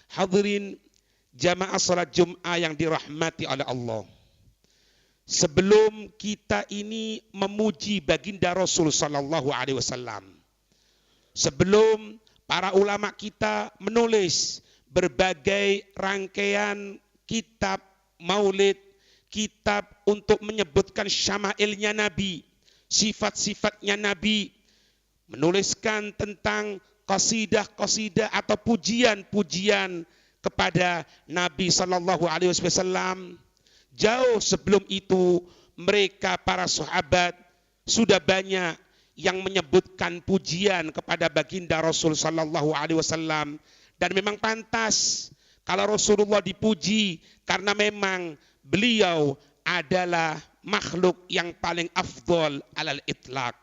Hadirin jamaah salat Jum'ah yang dirahmati oleh Allah. Sebelum kita ini memuji baginda Rasul sallallahu alaihi wasallam, sebelum para ulama kita menulis berbagai rangkaian kitab maulid, kitab untuk menyebutkan syama'ilnya Nabi, sifat-sifatnya Nabi, menuliskan tentang qasidah-qasidah atau pujian-pujian kepada Nabi sallallahu alaihi wasallam. Jauh sebelum itu mereka para sahabat sudah banyak yang menyebutkan pujian kepada baginda Rasul sallallahu alaihi wasallam, dan memang pantas kalau Rasulullah dipuji karena memang beliau adalah makhluk yang paling afdol alal itlaq.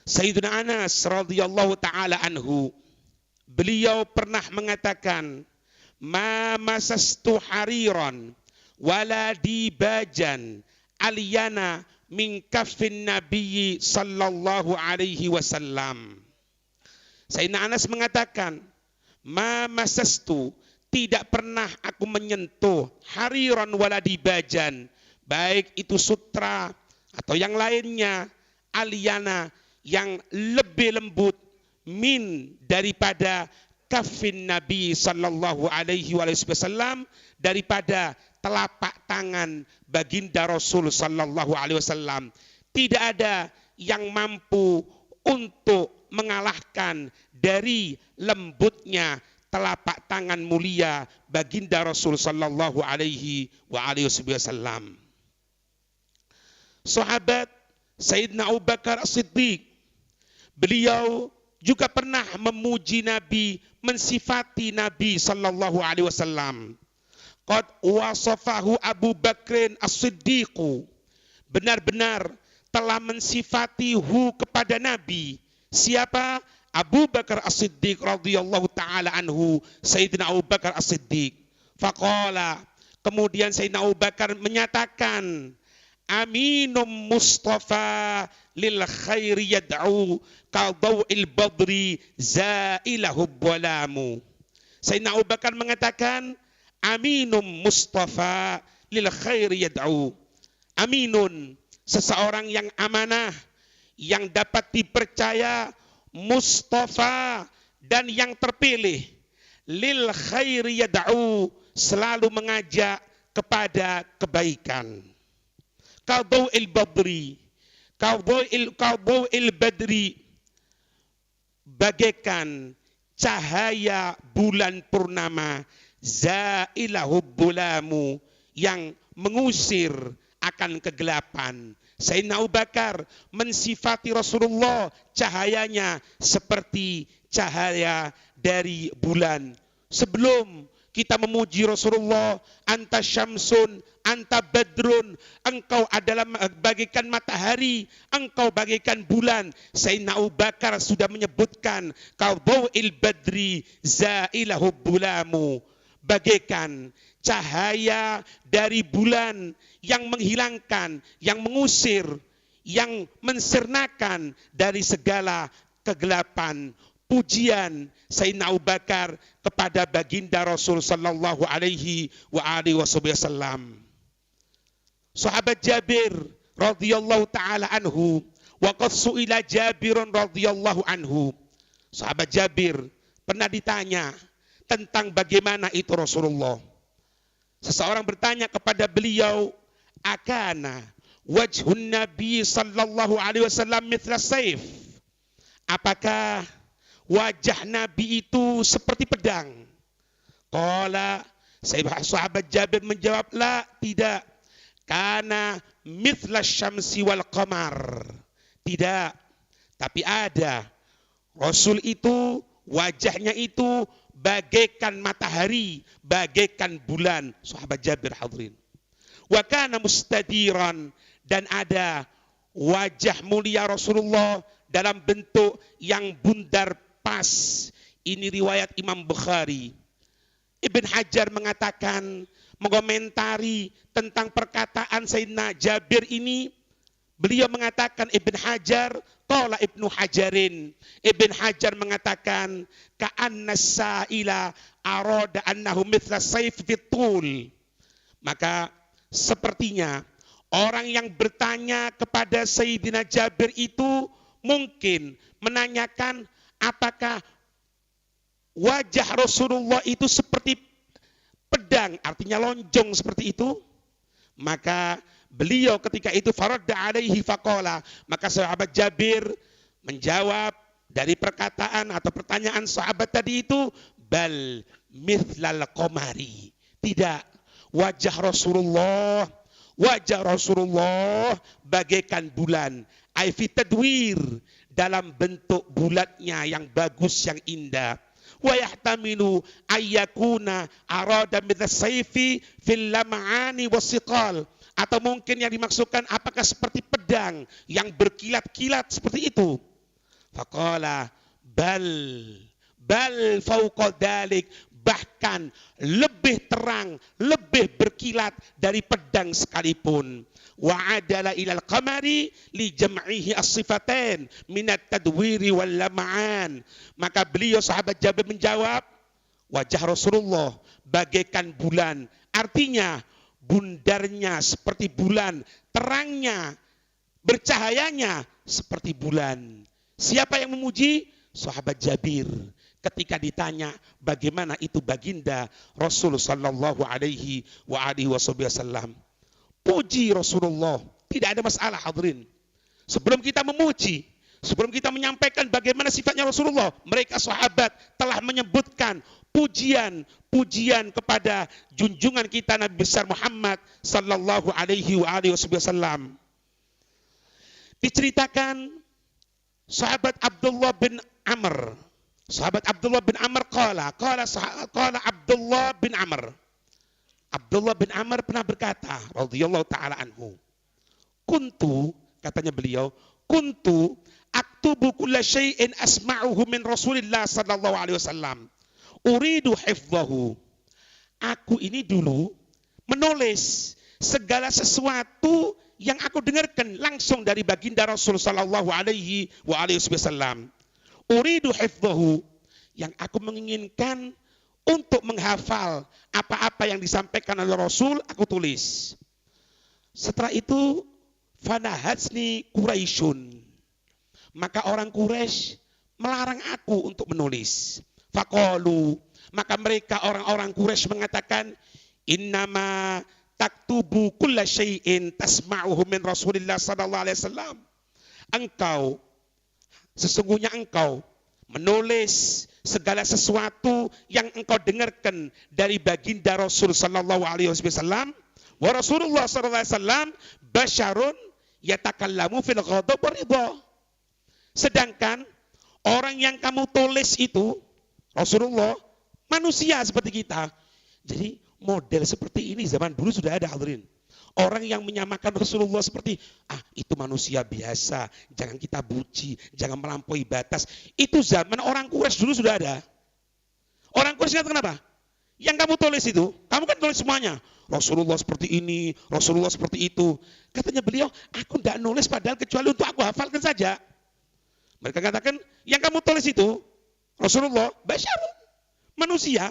Sayyidina Anas radhiyallahu taala anhu, beliau pernah mengatakan, "Ma masastu hariran wala dibajan aliyana min kaffin nabiyyi sallallahu alaihi wasallam." Sayyidina Anas mengatakan, "Ma masastu, tidak pernah aku menyentuh hariran wala dibajan, baik itu sutra atau yang lainnya, aliyana yang lebih lembut, min daripada kaffin Nabi sallallahu alaihi wasallam, daripada telapak tangan baginda Rasul sallallahu alaihi wasallam. Tidak ada yang mampu untuk mengalahkan dari lembutnya telapak tangan mulia baginda Rasul sallallahu alaihi wasallam." Sahabat Sayyidina Abu Bakar As-Siddiq, beliau juga pernah memuji Nabi, mensifati Nabi sallallahu alaihi wasallam. Qad wasafahu Abu Bakrin As-Siddiqu, benar-benar telah mensifatihu kepada Nabi. Siapa? Abu Bakar As-Siddiq radhiyallahu taala anhu, Sayyidina Abu Bakar As-Siddiq. Faqala, kemudian Sayyidina Abu Bakar menyatakan, "Aminum Mustafa lil khairi yad'u qadau'il badri zailahu balamu." Sayyidina Abu Bakar mengatakan, "Aminum Mustafa lil khairi yad'u." Aminun, seseorang yang amanah, yang dapat dipercaya, Mustafa, dan yang terpilih, lil khairi yad'u, selalu mengajak kepada kebaikan. Qadau'il badri, qadau'il badri, bagaikan cahaya bulan purnama, zailahu bulamu, yang mengusir akan kegelapan. Sayyidina Abu Bakar mensifati Rasulullah, cahayanya seperti cahaya dari bulan. Sebelum kita memuji Rasulullah, anta syamsun, anta badrun, engkau adalah bagaikan matahari, engkau bagaikan bulan. Sayyidina Abu Bakar sudah menyebutkan, qadau'il badri zailahu bulamu, bagaikan cahaya dari bulan yang menghilangkan, yang mengusir, yang mensirnakan dari segala kegelapan. Pujian Sayyidina Abu Bakar kepada baginda Rasul sallallahu alaihi wasallam. Sahabat Jabir radhiyallahu taala anhu, wa qad su'ila Jabirun radhiyallahu anhu. Sahabat Jabir pernah ditanya tentang bagaimana itu Rasulullah. Seseorang bertanya kepada beliau, "Akana wajhun Nabi sallallahu alaihi wasallam mithla sayf?" Apakah wajah Nabi itu seperti pedang? Qala, sahabat Jabir menjawab, "La, tidak. Kana mithla syamsi wal qamar." Tidak, tapi ada. Rasul itu wajahnya itu bagaikan matahari, bagaikan bulan. Sahabat Jabir hadirin. Wa kana mustadiran, dan ada wajah mulia Rasulullah dalam bentuk yang bundar pas. Ini riwayat Imam Bukhari. Ibn Hajar mengatakan, mengomentari tentang perkataan Sayyidina Jabir ini, beliau mengatakan, Ibn Hajar, Qala Ibnu Hajarin, Ibn Hajar mengatakan ka'anna sa'ila arada annahu mithla sayf fitul. Maka sepertinya orang yang bertanya kepada Sayyidina Jabir itu mungkin menanyakan apakah wajah Rasulullah itu seperti pedang, artinya lonjong seperti itu. Maka beliau ketika itu faradda alaihi faqala, maka sahabat Jabir menjawab dari perkataan atau pertanyaan sahabat tadi itu, bal mithlal qamari. Tidak, wajah Rasulullah bagaikan bulan, ai fi tadwir, dalam bentuk bulatnya yang bagus, yang indah. Wa yahtamilu ayyakuna arada mithla sayfi fil lam'ani wasiqal, atau mungkin yang dimaksudkan apakah seperti pedang yang berkilat-kilat seperti itu. Faqala bal fauqa dalik, bahkan lebih terang, lebih berkilat dari pedang sekalipun. Wa adala ilal qamari li jam'ihi as-sifatain minat tadwiri wal lam'an. Maka beliau sahabat Jabir menjawab, wajah Rasulullah bagaikan bulan, artinya bundarnya seperti bulan, terangnya, bercahayanya seperti bulan. Siapa yang memuji? Sahabat Jabir. Ketika ditanya bagaimana itu baginda Rasul sallallahu alaihi wasallam, puji Rasulullah, tidak ada masalah hadirin. Sebelum kita memuji, sebelum kita menyampaikan bagaimana sifatnya Rasulullah, mereka sahabat telah menyebutkan pujian kepada junjungan kita Nabi besar Muhammad sallallahu alaihi wasallam. Diceritakan sahabat Abdullah bin Amr. Sahabat Abdullah bin Amr qala Abdullah bin Amr. Abdullah bin Amr pernah berkata, radhiyallahu taala anhu, katanya beliau, kuntu aktubu kulla syai'in asma'uhu min Rasulillah sallallahu alaihi wasallam, uridu hifdhahu. Aku ini dulu menulis segala sesuatu yang aku dengarkan langsung dari baginda Rasul sallallahu alaihi wasallam. Uridu hifdhahu, yang aku menginginkan untuk menghafal apa-apa yang disampaikan oleh Rasul, aku tulis. Setelah itu, fanahatsni Quraisyun, maka orang Quraisy melarang aku untuk menulis. Faqalu, maka mereka orang-orang Quraisy mengatakan, innama taktubu kulla syai'in tasma'uhu min Rasulillah sallallahu alaihi wasallam. Sesungguhnya engkau menulis segala sesuatu yang engkau dengarkan dari baginda Rasul sallallahu alaihi wasallam. Wa Rasulullah sallallahu alaihi wasallam basyarun yatakallamu fil ghadab wa ridha. Sedangkan orang yang kamu tulis itu Rasulullah manusia seperti kita. Jadi model seperti ini zaman dulu sudah ada hadirin. Orang yang menyamakan Rasulullah seperti, itu manusia biasa, jangan kita puji, jangan melampaui batas. Itu zaman orang Quraisy dulu sudah ada. Orang Quraisy kata kenapa? Yang kamu tulis itu, kamu kan tulis semuanya. Rasulullah seperti ini, Rasulullah seperti itu. Katanya beliau, aku tidak nulis padahal kecuali untuk aku hafalkan saja. Mereka katakan, yang kamu tulis itu, Rasulullah, basyarun, manusia.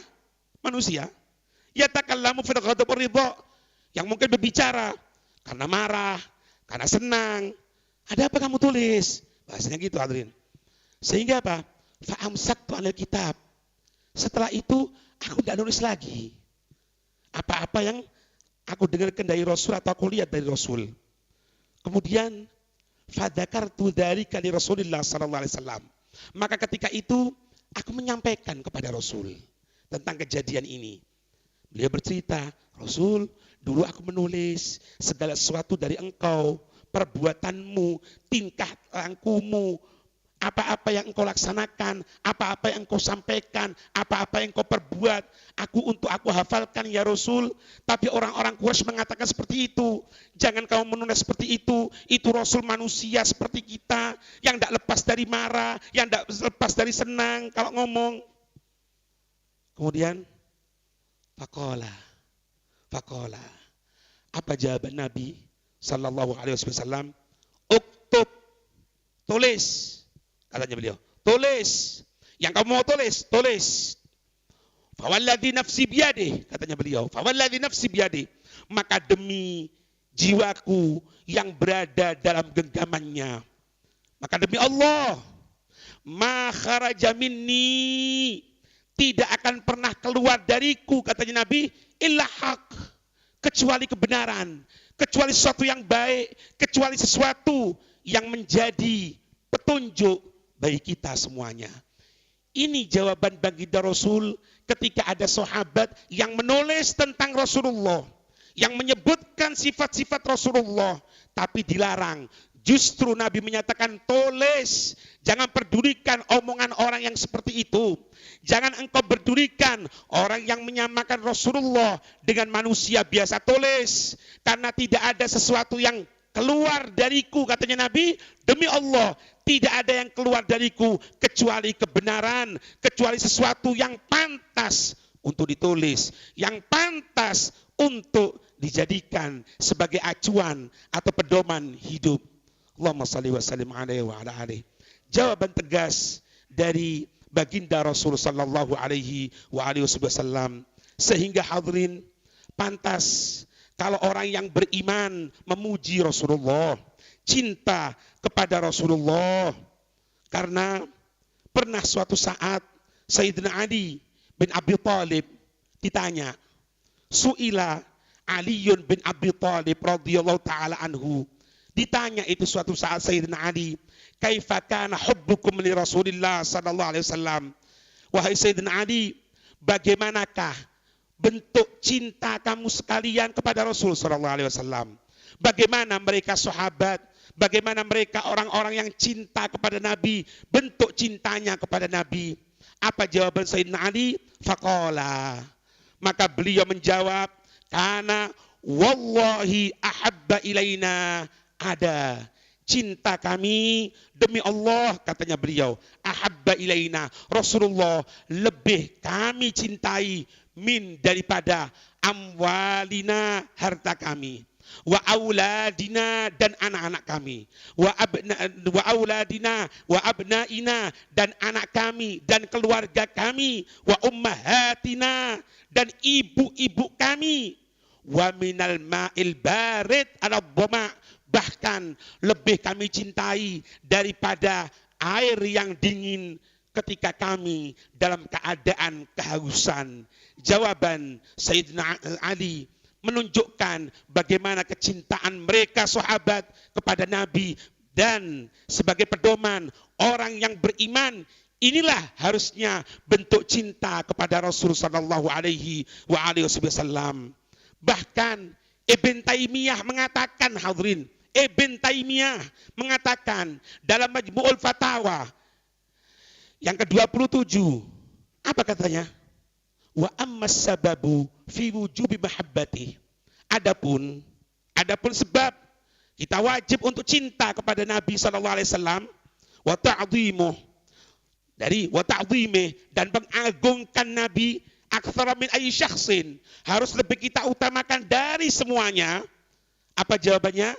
Yatakallamu fil ghadab wa ridha, yang mungkin berbicara karena marah, karena senang. Ada apa kamu tulis? Bahasanya gitu hadirin. Sehingga apa? Fa'amsaktu 'alal kitab. Setelah itu aku tidak nulis lagi. Apa-apa yang aku dengarkan dari Rasul atau aku lihat dari Rasul. Kemudian fadzakartu dzalika li Rasulillah sallallahu alaihi wasallam. Maka ketika itu aku menyampaikan kepada Rasul tentang kejadian ini. Beliau bercerita, Rasul, dulu aku menulis segala sesuatu dari engkau, perbuatanmu, tingkah lakumu, apa-apa yang engkau laksanakan, apa-apa yang engkau sampaikan, apa-apa yang engkau perbuat, untuk aku hafalkan ya Rasul. Tapi orang-orang Quraisy mengatakan seperti itu. Jangan kamu menulis seperti itu Rasul manusia seperti kita, yang tidak lepas dari marah, yang tidak lepas dari senang kalau ngomong. Kemudian, Faqala. Apa jawaban Nabi sallallahu alaihi wasallam? Uktub, tulis. Katanya beliau, tulis. Yang kamu mau tulis, tulis. Fawalladzi nafsi biyadih, katanya beliau. Fawalladzi nafsi biyadih. Maka demi jiwaku yang berada dalam genggamannya. Maka demi Allah, ma kharaja minni, tidak akan pernah keluar dariku, katanya Nabi, illa haq, kecuali kebenaran, kecuali sesuatu yang baik, kecuali sesuatu yang menjadi petunjuk bagi kita semuanya. Ini jawaban baginda Rasul ketika ada sahabat yang menulis tentang Rasulullah, yang menyebutkan sifat-sifat Rasulullah, tapi dilarang. Justru Nabi menyatakan tulis, jangan pedulikan omongan orang yang seperti itu. Jangan engkau pedulikan orang yang menyamakan Rasulullah dengan manusia biasa, tulis. Karena tidak ada sesuatu yang keluar dariku, katanya Nabi, demi Allah, tidak ada yang keluar dariku kecuali kebenaran, kecuali sesuatu yang pantas untuk ditulis, yang pantas untuk dijadikan sebagai acuan atau pedoman hidup. Allahumma salli wa sallim alaihi wa ala alihi. Jawaban tegas dari baginda Rasul sallallahu alaihi wa alihi wasallam, sehingga hadirin pantas kalau orang yang beriman memuji Rasulullah, cinta kepada Rasulullah. Karena pernah suatu saat Sayyidina Ali bin Abi Thalib ditanya, Su'ila Aliyun bin Abi Thalib radhiyallahu ta'ala anhu, ditanya itu suatu saat Sayyidina Ali, kaifa kana hubbukum li Rasulillah sallallahu alaihi wasallam. Wahai Sayyidina Ali, bagaimanakah bentuk cinta kamu sekalian kepada Rasul sallallahu alaihi wasallam? Bagaimana mereka sahabat, bagaimana mereka orang-orang yang cinta kepada Nabi, bentuk cintanya kepada Nabi? Apa jawaban Sayyidina Ali? Faqala, maka beliau menjawab, kana wallahi ahabba ilaina, ada cinta kami demi Allah, katanya beliau, ahabba ilaina, Rasulullah lebih kami cintai, min daripada amwalina, harta kami, wa auladina, dan anak-anak kami, wa auladina wa abnaina, dan anak kami dan keluarga kami, wa ummahatina, dan ibu-ibu kami, wa minal ma'il barid ala dhama, bahkan lebih kami cintai daripada air yang dingin ketika kami dalam keadaan kehausan. Jawaban Sayyidina Ali menunjukkan bagaimana kecintaan mereka sahabat kepada Nabi, dan sebagai pedoman orang yang beriman, inilah harusnya bentuk cinta kepada Rasul sallallahu alaihi wa alihi wasallam. Bahkan Ibn Taimiyah mengatakan, hadirin, Ibn Taimiyah mengatakan dalam Majmu'ul Fatawa yang ke-27, apa katanya? Wa ammas sababu fi wujubi mahabbati. Adapun sebab kita wajib untuk cinta kepada Nabi sallallahu alaihi wasallam, wa ta'dhimuh, dari wa ta'dhimih, dan mengagungkan Nabi, aktsara min ayyi syakhsin, harus lebih kita utamakan dari semuanya. Apa jawabannya?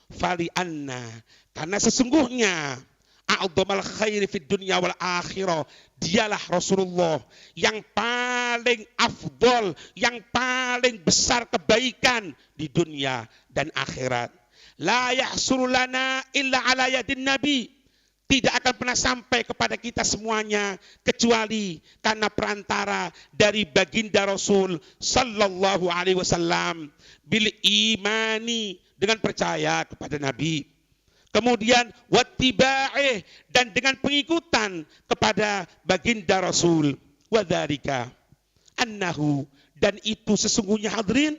Fali anna, karena sesungguhnya a'dhamal khairi fid dunya wal akhirah, dialah Rasulullah yang paling afdol, yang paling besar kebaikan di dunia dan akhirat. La yahsulu lana illa ala yadin nabi, tidak akan pernah sampai kepada kita semuanya kecuali karena perantara dari baginda Rasul sallallahu alaihi wasallam, bil imani, dengan percaya kepada Nabi, kemudian wattiba'ih, dan dengan pengikutan kepada baginda Rasul, wadzalika annahu, dan itu sesungguhnya hadirin,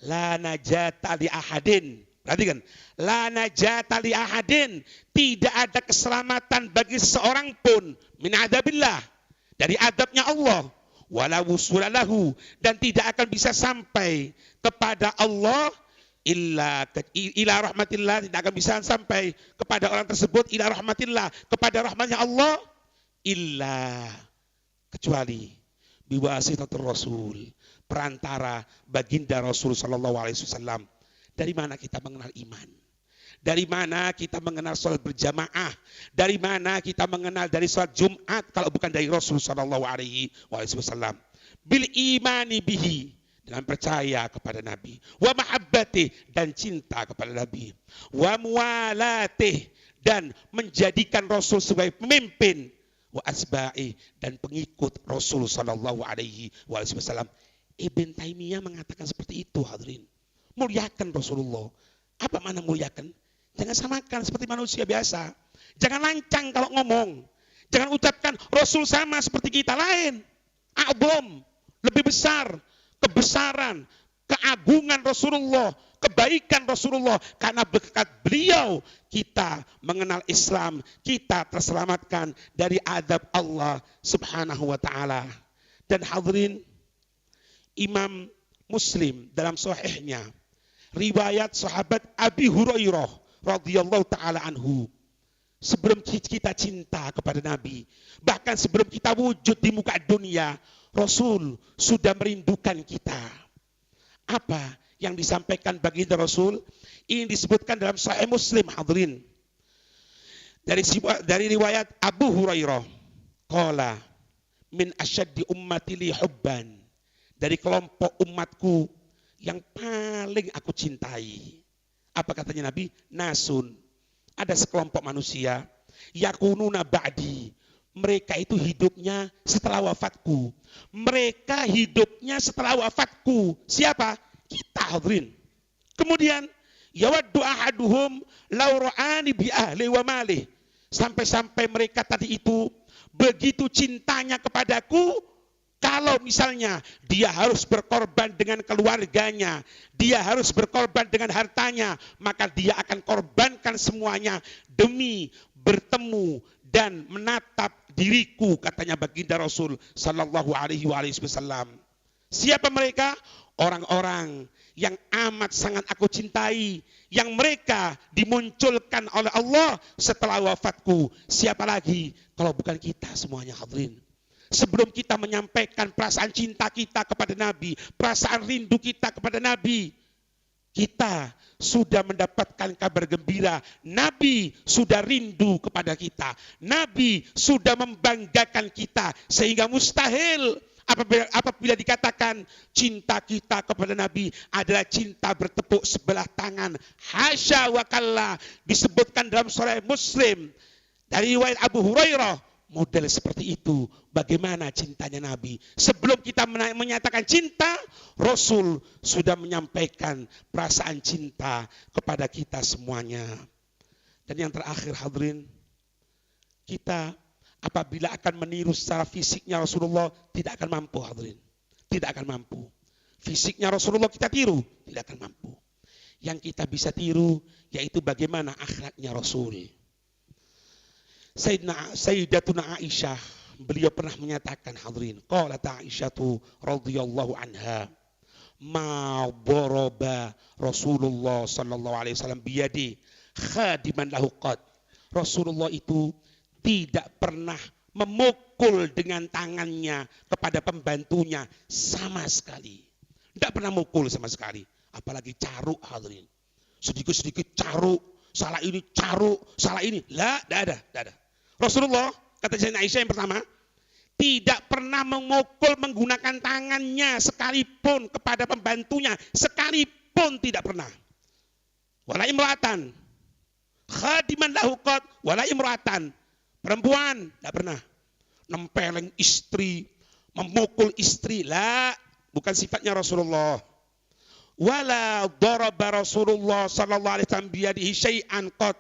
la najata li ahadin. Perhatikan, la najata li ahadin, tidak ada keselamatan bagi seseorang pun, min adabillah, dari adabnya Allah, wala wusula lahu, dan tidak akan bisa sampai kepada Allah, illa rahmatillah, tidak akan bisa sampai kepada orang tersebut, ila rahmatillah, kepada rahmatnya Allah, illa, kecuali biwasitatur Rasul, perantara baginda Rasul sallallahu alaihi wasallam. Dari mana kita mengenal iman? Dari mana kita mengenal sholat berjamaah? Dari mana kita mengenal dari sholat Jumat kalau bukan dari Rasul Shallallahu Alaihi Wasallam? Bil imani bihi, dengan percaya kepada Nabi. Wa mahabbati, dan cinta kepada Nabi. Wa muwalatih, dan menjadikan Rasul sebagai pemimpin. Wa asba'i, dan pengikut Rasul Shallallahu Alaihi Wasallam. Ibn Taimiyah mengatakan seperti itu, hadirin. Muliakan Rasulullah. Apa makna muliakan? Jangan samakan seperti manusia biasa. Jangan lancang kalau ngomong. Jangan ucapkan Rasul sama seperti kita, lain. A'zam, lebih besar. Kebesaran, keagungan Rasulullah, kebaikan Rasulullah. Karena berkat beliau kita mengenal Islam. Kita terselamatkan dari azab Allah subhanahu wa ta'ala. Dan hadirin, Imam Muslim dalam sahihnya, riwayat sahabat Abi Hurairah radhiyallahu ta'ala anhu, sebelum kita cinta kepada Nabi, bahkan sebelum kita wujud di muka dunia, Rasul sudah merindukan kita. Apa yang disampaikan baginda Rasul? Ini disebutkan dalam Sahih Muslim, hadirin. Dari riwayat Abu Hurairah, qala min asyaddi ummati li hubban, dari kelompok umatku yang paling aku cintai. Apa katanya Nabi? Nasun, ada sekelompok manusia, yakununa ba'di, mereka itu hidupnya setelah wafatku. Mereka hidupnya setelah wafatku. Siapa? Kita, hadirin. Kemudian, yawaddu ahaduhum law ra'ani bi ahli wa malih. Sampai-sampai mereka tadi itu begitu cintanya kepadaku, kalau misalnya dia harus berkorban dengan keluarganya, dia harus berkorban dengan hartanya, maka dia akan korbankan semuanya demi bertemu dan menatap diriku, katanya baginda Rasul sallallahu alaihi wasallam. Siapa mereka? Orang-orang yang amat sangat aku cintai, yang mereka dimunculkan oleh Allah setelah wafatku. Siapa lagi kalau bukan kita semuanya, hadirin. Sebelum kita menyampaikan perasaan cinta kita kepada Nabi, perasaan rindu kita kepada Nabi, kita sudah mendapatkan kabar gembira. Nabi sudah rindu kepada kita. Nabi sudah membanggakan kita. Sehingga mustahil apabila dikatakan cinta kita kepada Nabi adalah cinta bertepuk sebelah tangan. Hasya wa kalla. Disebutkan dalam Sahih Muslim dari riwayat Abu Hurairah. Model seperti itu, bagaimana cintanya Nabi. Sebelum kita menyatakan cinta, Rasul sudah menyampaikan perasaan cinta kepada kita semuanya. Dan yang terakhir, hadirin, kita apabila akan meniru secara fisiknya Rasulullah, tidak akan mampu, hadirin. Tidak akan mampu. Fisiknya Rasulullah kita tiru, tidak akan mampu. Yang kita bisa tiru, yaitu bagaimana akhlaknya Rasul. Sayyidatuna Aisyah, beliau pernah menyatakan, hadirin, qalat Aisyatu radhiyallahu anha, ma daraba Rasulullah sallallahu alaihi wasallam biyadi khadiman lahu qad. Rasulullah itu tidak pernah memukul dengan tangannya kepada pembantunya sama sekali. Tidak pernah mukul sama sekali, apalagi caruk, hadirin. Sedikit-sedikit caruk, salah ini caruk, salah ini. Tidak ada. Rasulullah, kata Sayyidatuna Aisyah yang pertama, tidak pernah memukul menggunakan tangannya sekalipun kepada pembantunya, sekalipun tidak pernah. Wala imra'atan, khadiman lahu qad, wala imra'atan, perempuan, tidak pernah. Nempeleng istri, memukul istri, bukan sifatnya Rasulullah. Wala daraba Rasulullah sallallahu alaihi wasallam biyadihi syai'an qad.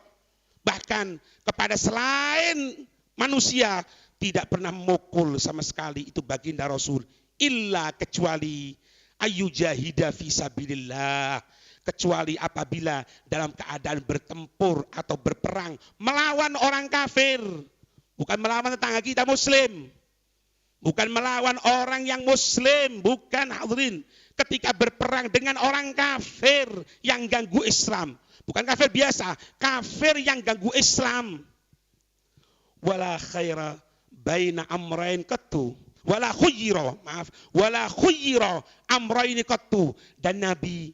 Bahkan kepada selain manusia tidak pernah memukul sama sekali itu baginda Rasul, illa kecuali ayyujahida fi sabilillah, kecuali apabila dalam keadaan bertempur atau berperang melawan orang kafir, bukan melawan tetangga kita muslim, bukan melawan orang yang muslim, bukan, hadirin. Ketika berperang dengan orang kafir yang ganggu Islam, bukan kafir biasa, kafir yang ganggu Islam. Wala khaira baina amrain qattu, wala khuyyira amrain qattu. Dan Nabi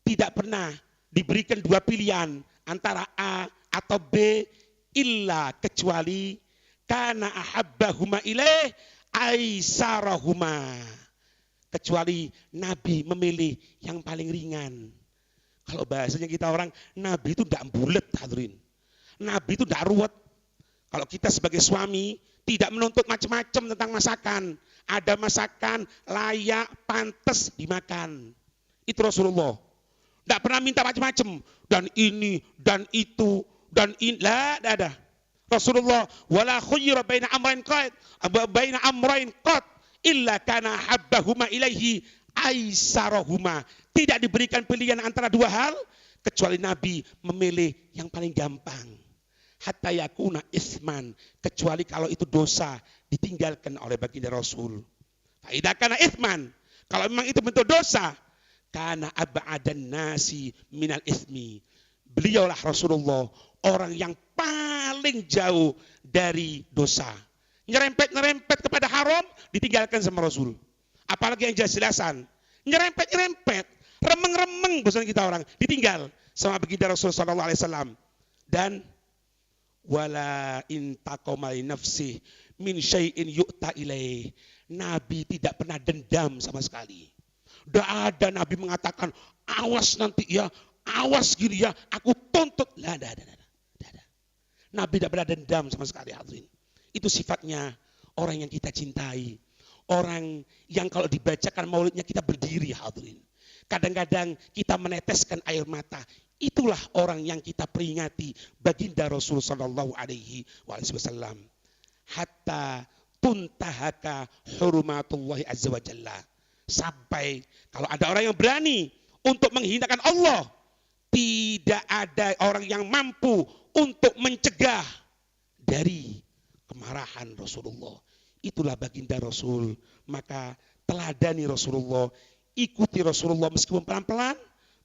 tidak pernah diberikan dua pilihan antara A atau B illa kecuali kana ahabbahuma ilaih aisarahuma. Kecuali Nabi memilih yang paling ringan. Kalau bahasanya kita orang, Nabi itu tidak bulet, hadirin. Nabi itu tidak ruwet. Kalau kita sebagai suami tidak menuntut macam-macam tentang masakan. Ada masakan layak, pantas dimakan. Itu Rasulullah. Tidak pernah minta macam-macam. Dan ini, dan itu, dan ini. Lah, tidak ada. Rasulullah, wala khuyira baina amrain qat, illa kana habbahuma ilaihi aisarahuma. Tidak diberikan pilihan antara dua hal, kecuali Nabi memilih yang paling gampang. Hatta yakuna isman, kecuali kalau itu dosa ditinggalkan oleh baginda Rasul. Faidah kana isman, kalau memang itu bentuk dosa, kana ab'adan nasi minal ismi. Beliaulah Rasulullah orang yang paling jauh dari dosa. Nyerempet kepada haram ditinggalkan sama Rasul. Apalagi yang jelas-jelasan, nyerempet, remeng-remeng bosan kita orang, ditinggal sama baginda Rasul sallallahu alaihi wasallam. Dan wala intaqamali nafsi min syai'in yu'ta ilaih. Nabi tidak pernah dendam sama sekali. Tidak ada Nabi mengatakan, awas nanti ya, awas gini ya, aku tuntut. Lah, ada. Nabi tidak pernah dendam sama sekali, hadirin. Itu sifatnya orang yang kita cintai. Orang yang kalau dibacakan maulidnya kita berdiri, hadirin. Kadang-kadang kita meneteskan air mata. Itulah orang yang kita peringati, baginda Rasul sallallahu alaihi wasallam. Hatta tuntahaka hurmatullahi azza wa jalla. Sampai kalau ada orang yang berani untuk menghinakan Allah, tidak ada orang yang mampu untuk mencegah dari kemarahan Rasulullah. Itulah baginda Rasul. Maka teladani Rasulullah, ikuti Rasulullah meskipun pelan-pelan,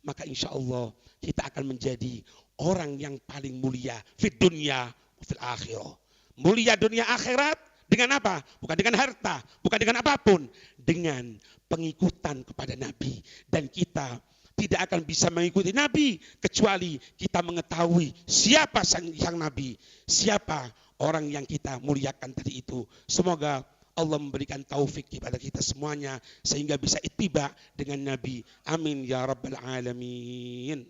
maka insya Allah kita akan menjadi orang yang paling mulia fid dunya fil akhirah. Mulia dunia akhirat dengan apa? Bukan dengan harta, bukan dengan apapun, dengan pengikutan kepada Nabi. Dan kita tidak akan bisa mengikuti Nabi kecuali kita mengetahui siapa sang Nabi, siapa orang yang kita muliakan tadi itu. Semoga Allah memberikan taufik kepada kita semuanya sehingga bisa ittiba dengan Nabi. Amin ya rabbal alamin.